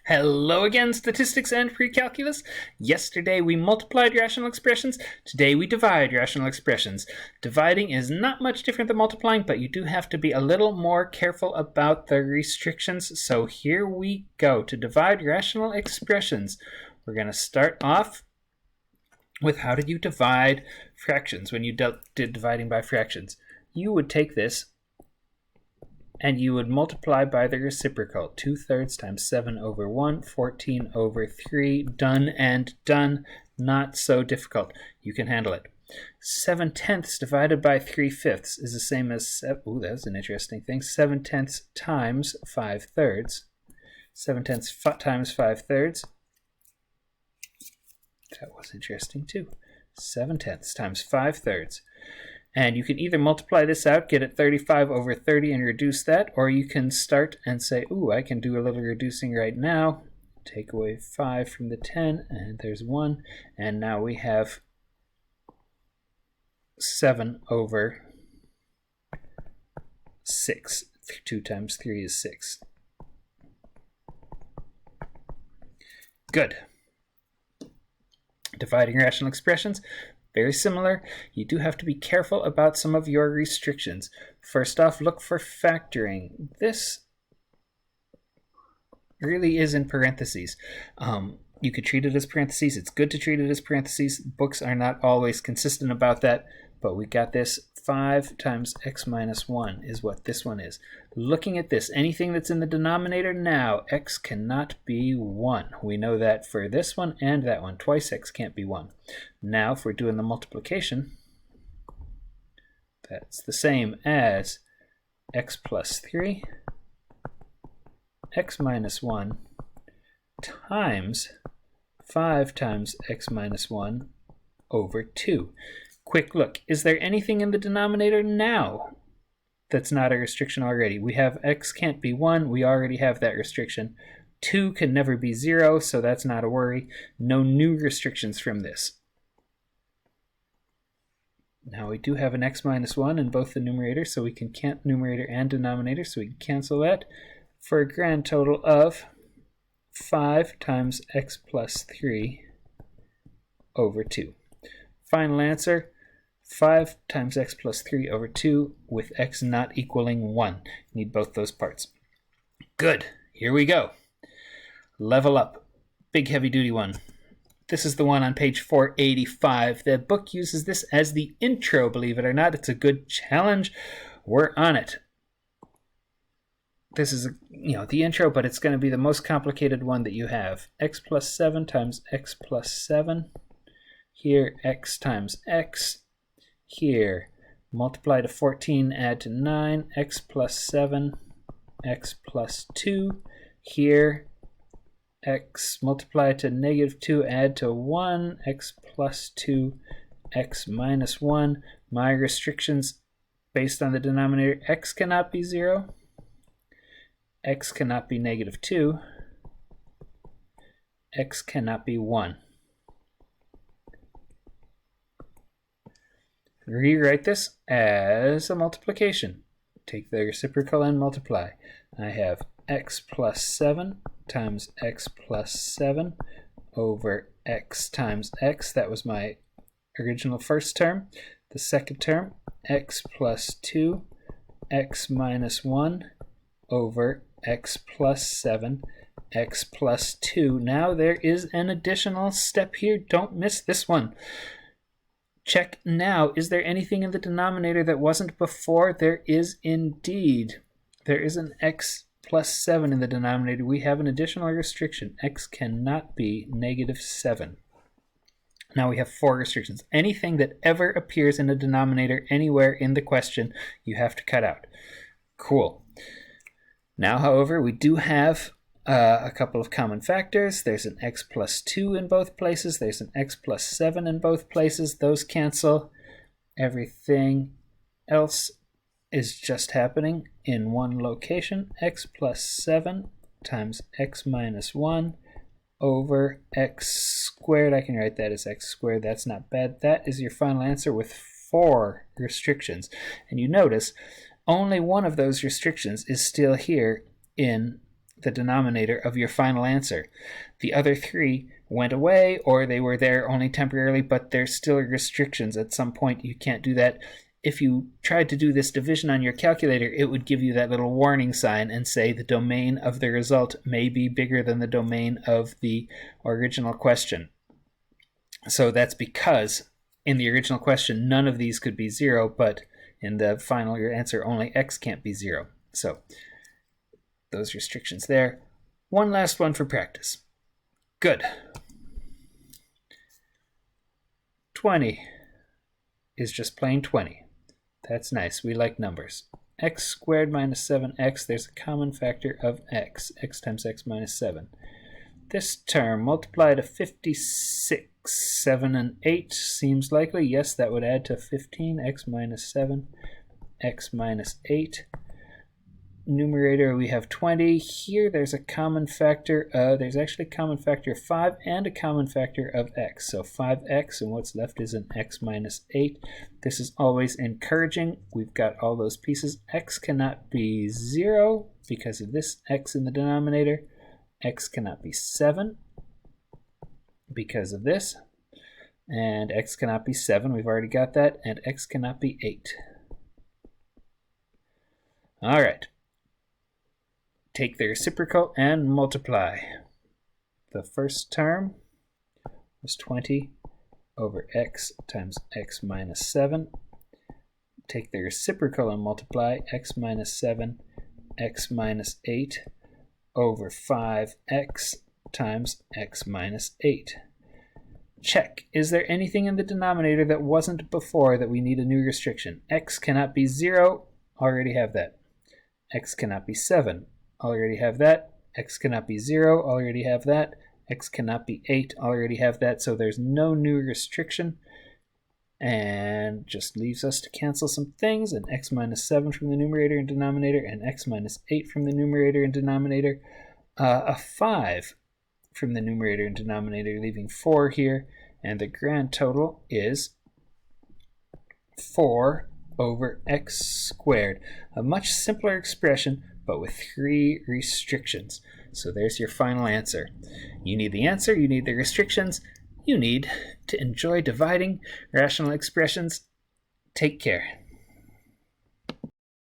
Hello again, statistics and precalculus. Yesterday we multiplied rational expressions. Today we divide rational expressions. Dividing is not much different than multiplying, but you do have to be a little more careful about the restrictions. So here we go. To divide rational expressions, we're going to start off with how did you divide fractions when you did dividing by fractions. You would take this and you would multiply by the reciprocal. 2/3 times 7 over 1, 14 over 3, done and done. Not so difficult. You can handle it. 7/10 divided by 3/5 is the same as, ooh, that was an interesting thing, 7/10 times 5/3. 7/10 times 5/3. That was interesting too. 7/10 times 5/3. And you can either multiply this out, get it 35 over 30 and reduce that, or you can start and say, ooh, I can do a little reducing right now. Take away 5 from the 10, and there's 1. And now we have 7 over 6. 2 times 3 is 6. Good. Dividing rational expressions. Very similar. You do have to be careful about some of your restrictions. First off, look for factoring. This really is in parentheses. You could treat it as parentheses. It's good to treat it as parentheses. Books are not always consistent about that, but we got this 5 times x minus 1 is what this one is. Looking at this, anything that's in the denominator now, x cannot be 1. We know that for this one and that one. Twice x can't be 1. Now, if we're doing the multiplication, that's the same as x plus 3, x minus 1, times 5 times x minus 1 over 2. Quick look, is there anything in the denominator now that's not a restriction already? We have x can't be 1, we already have that restriction. 2 can never be 0, so that's not a worry. No new restrictions from this. Now we do have an x minus 1 in both the numerator, so we can count numerator and denominator, so we can cancel that for a grand total of 5 times x plus 3 over 2. Final answer, 5 times x plus 3 over 2 with x not equaling 1. Need both those parts. Good. Here we go. Level up. Big heavy duty one. This is the one on page 485. The book uses this as the intro, believe it or not. It's a good challenge. We're on it. This is the intro, but it's going to be the most complicated one that you have. X plus 7 times x plus 7. Here, x times x. Here, multiply to 14, add to 9, x plus 7, x plus 2. Here, x multiply to negative 2, add to 1, x plus 2, x minus 1. My restrictions based on the denominator, x cannot be 0, x cannot be negative 2, x cannot be 1. Rewrite this as a multiplication. Take the reciprocal and multiply. I have x plus 7 times x plus 7 over x times x. That was my original first term. The second term, x plus 2, x minus 1 over x plus 7, x plus 2. Now there is an additional step here. Don't miss this one. Check now, is there anything in the denominator that wasn't before? There is indeed. There is an x plus 7 in the denominator. We have an additional restriction. X cannot be negative 7. Now we have 4 restrictions. Anything that ever appears in a denominator anywhere in the question, you have to cut out. Cool. Now, however, we do have a couple of common factors. There's an x plus 2 in both places. There's an x plus 7 in both places. Those cancel. Everything else is just happening in one location. X plus 7 times x minus 1 over x squared. I can write that as x squared. That's not bad. That is your final answer with 4 restrictions. And you notice only one of those restrictions is still here in the denominator of your final answer. The other three went away, or they were there only temporarily, but there's still restrictions. At some point, you can't do that. If you tried to do this division on your calculator, it would give you that little warning sign and say the domain of the result may be bigger than the domain of the original question. So that's because in the original question, none of these could be 0, but in the final answer, only x can't be 0. So those restrictions there. One last one for practice. Good. 20 is just plain 20. That's nice. We like numbers. X squared minus 7x, there's a common factor of x. X times x minus 7. This term multiplied to 56. 7 and 8 seems likely. Yes, that would add to 15. X minus 7, x minus 8. Numerator, we have 20. Here, there's a common factor. There's actually a common factor of 5 and a common factor of x. So 5x, and what's left is an x minus 8. This is always encouraging. We've got all those pieces. X cannot be 0 because of this x in the denominator. X cannot be 7 because of this. And x cannot be 7. We've already got that. And x cannot be 8. All right. Take the reciprocal and multiply. The first term was 20 over x times x minus 7. Take the reciprocal and multiply. X minus 7, x minus 8 over 5x times x minus 8. Check. Is there anything in the denominator that wasn't before that we need a new restriction? X cannot be 0. Already have that. X cannot be 7. Already have that. X cannot be 0. Already have that. X cannot be 8. Already have that. So there's no new restriction. And just leaves us to cancel some things. And x minus 7 from the numerator and denominator. And x minus 8 from the numerator and denominator. A 5 from the numerator and denominator, leaving 4 here. And the grand total is 4 over x squared. A much simpler expression, but with 3 restrictions. So there's your final answer. You need the answer, you need the restrictions, you need to enjoy dividing rational expressions. Take care.